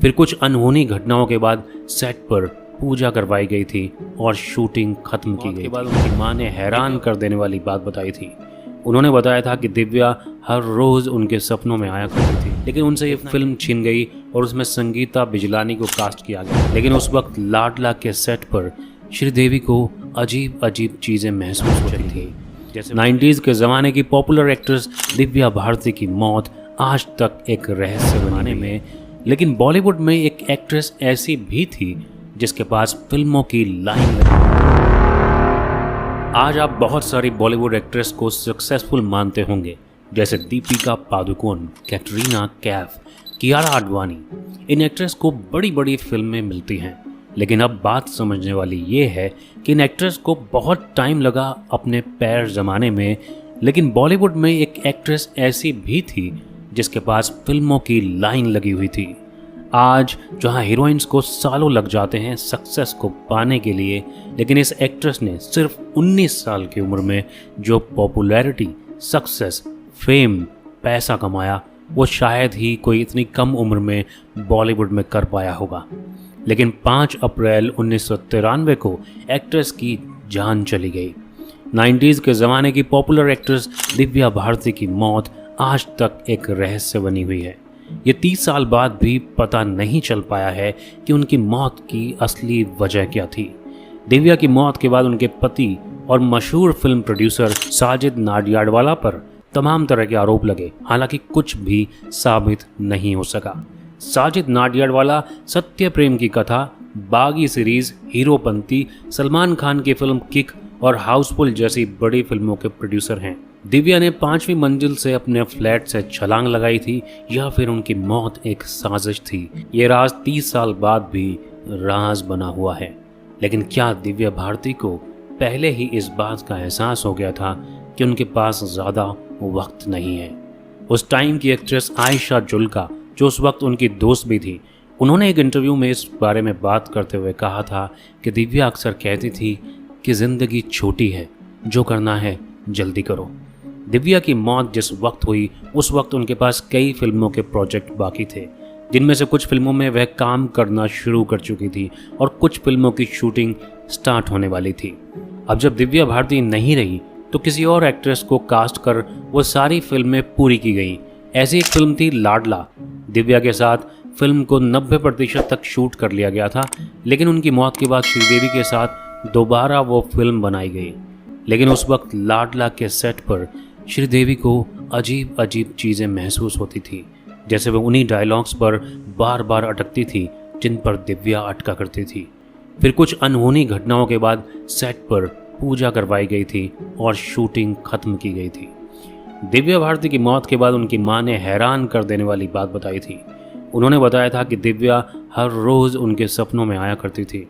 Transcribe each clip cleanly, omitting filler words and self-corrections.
फिर कुछ अनहोनी घटनाओं के बाद सेट पर पूजा करवाई गई थी और शूटिंग खत्म की गई। बाद उनकी मां ने हैरान कर देने वाली बात बताई थी। उन्होंने बताया था कि दिव्या हर रोज उनके सपनों में आया करती थी, लेकिन उनसे ये फिल्म छीन गई और उसमें संगीता बिजलानी को कास्ट किया गया। लेकिन उस वक्त लाडला के सेट पर श्रीदेवी को अजीब अजीब चीजें महसूस हो रही थी। जैसे 90s के ज़माने की पॉपुलर एक्ट्रेस दिव्या भारती की मौत आज तक एक रहस्य बनाने में। लेकिन बॉलीवुड में एक एक्ट्रेस ऐसी भी थी जिसके पास फिल्मों की लाइन लगी। आज आप बहुत सारी बॉलीवुड एक्ट्रेस को सक्सेसफुल मानते होंगे, जैसे दीपिका पादुकोण, कैटरीना कैफ, कियारा आडवाणी। इन एक्ट्रेस को बड़ी बड़ी फिल्में मिलती हैं, लेकिन अब बात समझने वाली ये है कि इन एक्ट्रेस को बहुत टाइम लगा अपने पैर जमाने में। लेकिन बॉलीवुड में एक एक्ट्रेस ऐसी भी थी जिसके पास फिल्मों की लाइन लगी हुई थी। आज जहां हीरोइंस को सालों लग जाते हैं सक्सेस को पाने के लिए, लेकिन इस एक्ट्रेस ने सिर्फ 19 साल की उम्र में जो पॉपुलैरिटी, सक्सेस, फेम, पैसा कमाया, वो शायद ही कोई इतनी कम उम्र में बॉलीवुड में कर पाया होगा। लेकिन 5 अप्रैल 1993 को एक्ट्रेस की जान चली गई। 90s के ज़माने की पॉपुलर एक्ट्रेस दिव्या भारती की मौत आज तक एक रहस्य बनी हुई है। ये 30 साल बाद भी पता नहीं चल पाया है कि उनकी मौत की असली वजह क्या थी। दिव्या की मौत के बाद उनके पति और मशहूर फिल्म प्रोड्यूसर साजिद नाडियाडवाला पर तमाम तरह के आरोप लगे, हालांकि कुछ भी साबित नहीं हो सका। साजिद नाडियाडवाला सत्य प्रेम की कथा, बागी सीरीज, हीरोपंती, सलमान खान की फिल्म किक और हाउसफुल जैसी बड़ी फिल्मों के प्रोड्यूसर हैं। दिव्या ने 5वीं मंजिल से अपने फ्लैट से छलांग लगाई थी या फिर उनकी मौत एक साजिश थी, ये राज 30 साल बाद भी राज बना हुआ है। लेकिन क्या दिव्या भारती को पहले ही इस बात का एहसास हो गया था कि उनके पास ज़्यादा वक्त नहीं है? उस टाइम की एक्ट्रेस आयशा जुल्का, जो उस वक्त उनकी दोस्त भी थी, उन्होंने एक इंटरव्यू में इस बारे में बात करते हुए कहा था कि दिव्या अक्सर कहती थी कि ज़िंदगी छोटी है, जो करना है जल्दी करो। दिव्या की मौत जिस वक्त हुई, उस वक्त उनके पास कई फिल्मों के प्रोजेक्ट बाकी थे, जिनमें से कुछ फिल्मों में वह काम करना शुरू कर चुकी थी और कुछ फिल्मों की शूटिंग स्टार्ट होने वाली थी। अब जब दिव्या भारती नहीं रही तो किसी और एक्ट्रेस को कास्ट कर वो सारी फिल्में पूरी की गई। ऐसी एक फिल्म थी लाडला। दिव्या के साथ फिल्म को 90% तक शूट कर लिया गया था, लेकिन उनकी मौत के बाद श्रीदेवी के साथ दोबारा वो फिल्म बनाई गई। लेकिन उस वक्त लाडला के सेट पर श्रीदेवी को अजीब अजीब चीज़ें महसूस होती थी, जैसे वह उन्हीं डायलॉग्स पर बार बार अटकती थी जिन पर दिव्या अटका करती थी। फिर कुछ अनहोनी घटनाओं के बाद सेट पर पूजा करवाई गई थी और शूटिंग खत्म की गई थी। दिव्या भारती की मौत के बाद उनकी मां ने हैरान कर देने वाली बात बताई थी। उन्होंने बताया था कि दिव्या हर रोज़ उनके सपनों में आया करती थी।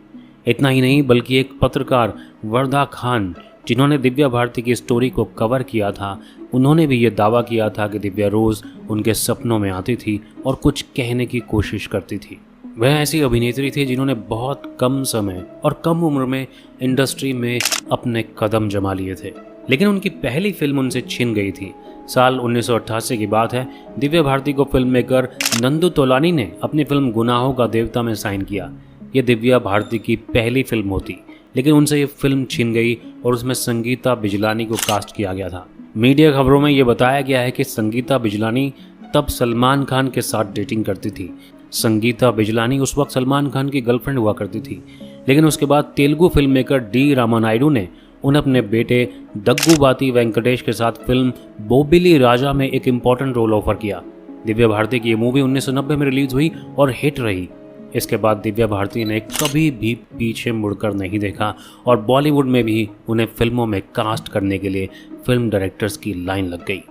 इतना ही नहीं, बल्कि एक पत्रकार वर्दा खान, जिन्होंने दिव्या भारती की स्टोरी को कवर किया था, उन्होंने भी ये दावा किया था कि दिव्या रोज़ उनके सपनों में आती थी और कुछ कहने की कोशिश करती थी। वह ऐसी अभिनेत्री थी जिन्होंने बहुत कम समय और कम उम्र में इंडस्ट्री में अपने कदम जमा लिए थे, लेकिन उनकी पहली फिल्म उनसे छिन गई थी। साल 1988 की बात है। दिव्या भारती को फिल्म मेकर नंदू तोलानी ने अपनी फिल्म गुनाहों का देवता में साइन किया। ये दिव्या भारती की पहली फिल्म होती, लेकिन उनसे ये फिल्म छिन गई और उसमें संगीता बिजलानी को कास्ट किया गया था। मीडिया खबरों में ये बताया गया है कि संगीता बिजलानी तब सलमान खान के साथ डेटिंग करती थी। संगीता बिजलानी उस वक्त सलमान खान की गर्लफ्रेंड हुआ करती थी, लेकिन उसके बाद Telugu film maker D Ramanaidu ने उन्हें अपने बेटे दग्गुबाती वेंकटेश के साथ फिल्म बोबिली राजा में एक इम्पॉर्टेंट रोल ऑफर किया। दिव्या भारती की ये मूवी 1990 में रिलीज हुई और हिट रही। इसके बाद दिव्या भारती ने कभी भी पीछे मुड़कर नहीं देखा और बॉलीवुड में भी उन्हें फिल्मों में कास्ट करने के लिए फिल्म डायरेक्टर्स की लाइन लग गई।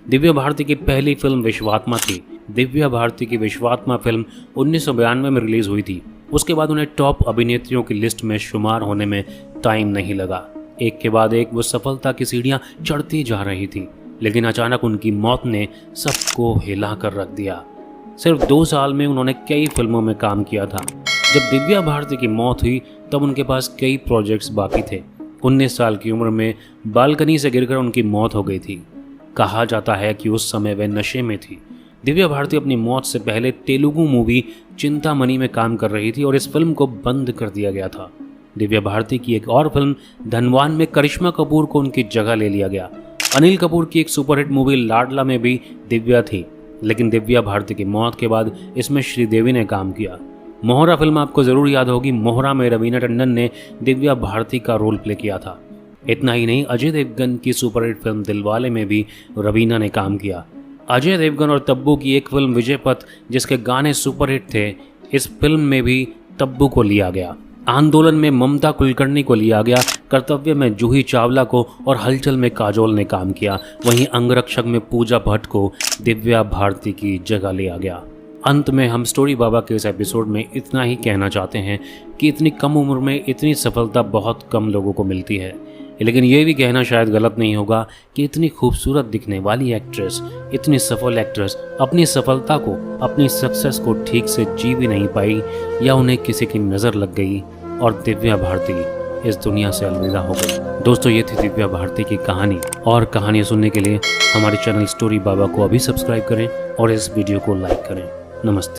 दिव्या भारती की पहली फिल्म विश्वात्मा थी। दिव्या भारती की विश्वात्मा फिल्म 1992 में रिलीज हुई थी। उसके बाद उन्हें टॉप अभिनेत्रियों की लिस्ट में शुमार होने में टाइम नहीं लगा। एक के बाद एक वो सफलता की सीढ़ियां चढ़ती जा रही थी, लेकिन अचानक उनकी मौत ने सबको हिला कर रख दिया। सिर्फ 2 साल में उन्होंने कई फिल्मों में काम किया था। जब दिव्या भारती की मौत हुई तब उनके पास कई प्रोजेक्ट्स बाकी थे। 19 साल की उम्र में बालकनी से गिरकर उनकी मौत हो गई थी। कहा जाता है कि उस समय वह नशे में थी। दिव्या भारती अपनी मौत से पहले तेलुगु मूवी चिंतामणि में काम कर रही थी और इस फिल्म को बंद कर दिया गया था। दिव्या भारती की एक और फिल्म धनवान में करिश्मा कपूर को उनकी जगह ले लिया गया। अनिल कपूर की एक सुपरहिट मूवी लाडला में भी दिव्या थी, लेकिन दिव्या भारती की मौत के बाद इसमें श्रीदेवी ने काम किया। मोहरा फिल्म आपको ज़रूर याद होगी। मोहरा में रवीना टंडन ने दिव्या भारती का रोल प्ले किया था। इतना ही नहीं, अजय देवगन की सुपरहिट फिल्म दिलवाले में भी रवीना ने काम किया। अजय देवगन और तब्बू की एक फिल्म विजय पथ, जिसके गाने सुपरहिट थे, इस फिल्म में भी तब्बू को लिया गया। आंदोलन में ममता कुलकर्णी को लिया गया। कर्तव्य में जूही चावला को और हलचल में काजोल ने काम किया। वहीं अंगरक्षक में पूजा भट्ट को दिव्या भारती की जगह लिया गया। अंत में हम स्टोरी बाबा के इस एपिसोड में इतना ही कहना चाहते हैं कि इतनी कम उम्र में इतनी सफलता बहुत कम लोगों को मिलती है, लेकिन ये भी कहना शायद गलत नहीं होगा कि इतनी खूबसूरत दिखने वाली एक्ट्रेस, इतनी सफल एक्ट्रेस अपनी सफलता को, अपनी सक्सेस को ठीक से जी भी नहीं पाई, या उन्हें किसी की नज़र लग गई और दिव्या भारती इस दुनिया से अलविदा हो गई। दोस्तों, ये थी दिव्या भारती की कहानी, और कहानियाँ सुनने के लिए हमारे चैनल स्टोरी बाबा को अभी सब्सक्राइब करें और इस वीडियो को लाइक करें। नमस्ते।